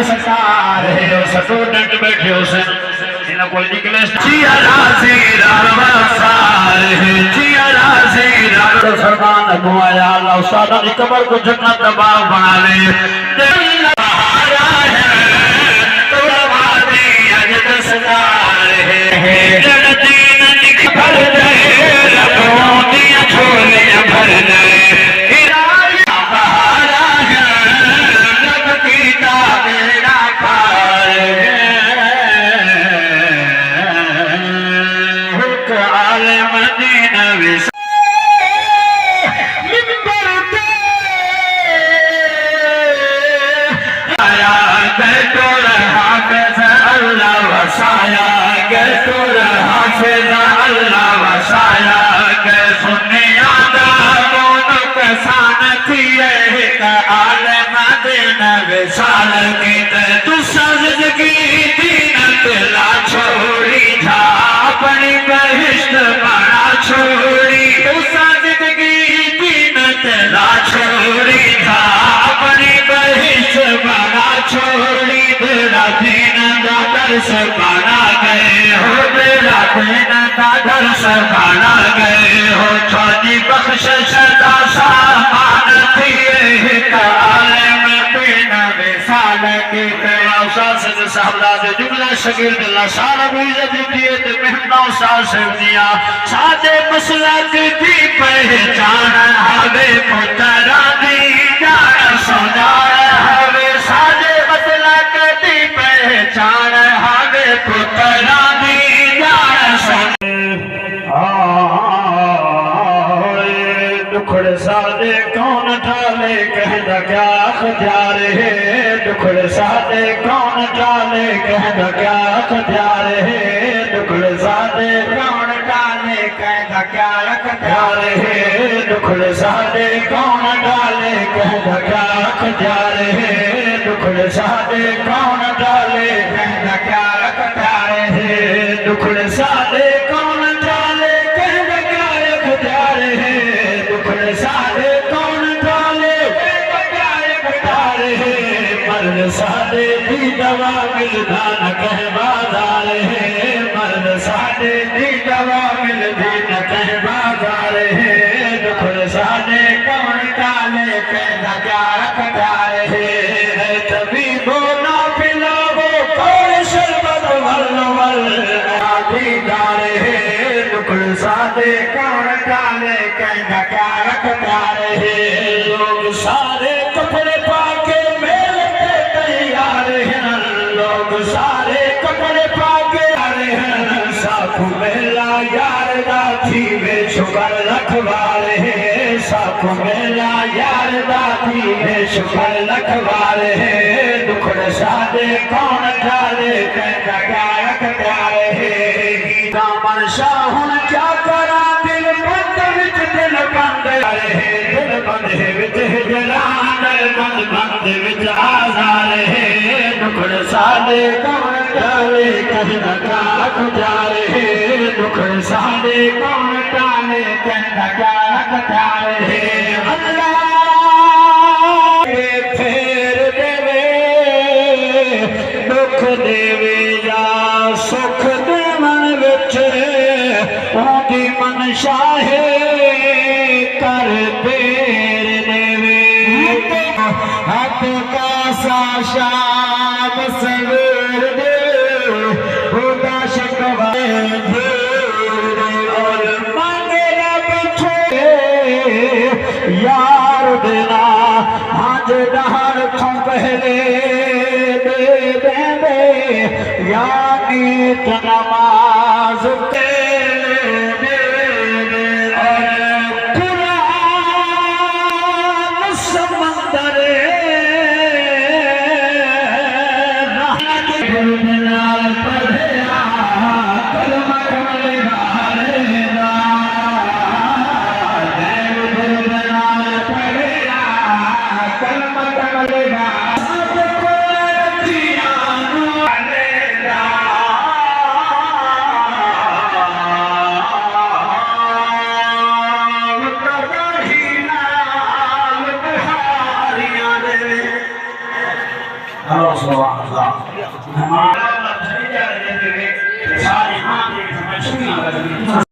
सरकार है स्टूडेंट बैठे उसे इन्हें कोई निकले जिया राजी रावसार है जिया राजी राव सरदार घुमाया अल्लाह सादा की कब्र को जन्नत का बाग बना ले बहारा है तो वादी अजद सरदार है जगती नदी भर जाए रबों दिया छोले भर जाए साल की तू जिंदगी दीनत ला छोड़ी जा अपनी बहिश्त बड़ा छोड़ी तू जिंदगी दीनत ला छोड़ी जा अपनी बहिश्त बड़ा छोड़ी तेरा दीन का दर्श बना गए हो तेरा दीन का दर्श बना गए हो छोटी बख्श सदा सामान थी जुमला शकील दिल्ला सारा सादे मसलक की पहचान हवे पुतरा दी जान सोनार हवे सादे मसलक की पहचान हवे पुतरा दी जान सोनार दुखड़ सादे कौन ठाले कहना क्या अख्तियार है दुखड़ सादे कौन टाले कहना क्या अख्तियार है दुखड़ सादे कौन टाले कहना क्या अख्तियार है दुखड़ सादे कौन टाले कहना क्या अख्तियार है दुखड़ सादे कौन टाले कहना क्या अख्तियार है दुखड़ सादे कौन टाले कहना क्या अख्तियार है दुखड़ सादे कौन टाले कहना क्या अख्तियार है मर्द सादे दी दवा मिलदा न कह बाजार है मर्द सादे दी दवा मिलदी न कह बाजार है दुखड़ सादे कौन टाले कहना क्या अख्तियार है तबीबो ना पिलावो कौन शरबत वल वल दीदार है दुखड़ सादे कौन टाले कहना क्या अख्तियार है लोग सारे कपड़े पाके लोग सारे कपड़े पाके आ रहे हैं साखू मेला यार दाती में शुक्र रखवारे हैं साखू मेला यार दाती में शुक्र रखवारे हैं दुखड़ सादे कौन डाले कहना क्या अख्तियार है दामन शाहुन क्या करा दिल बंद विच दिल बंद है दिल बंद है विच जलान बंद बंद विच आज़ार है दुखड़ सादे कौन डाले कहना क्या अख्तियार है दुखड़ सादे कौन डाले कहना क्या अख्तियार है अल्लाह फेर देवे दुख देवे या सुख देवन विच ओदी मनशा है कर फेर देवे हाथ का साशा सवेर दे होता शिकवा और मांगेरा बिछे यार देना हाज डहर तो पहले दे दे यानी नमाज के हेलो सुभान अल्लाह हमारा नजरिया ये सारी हां की मछली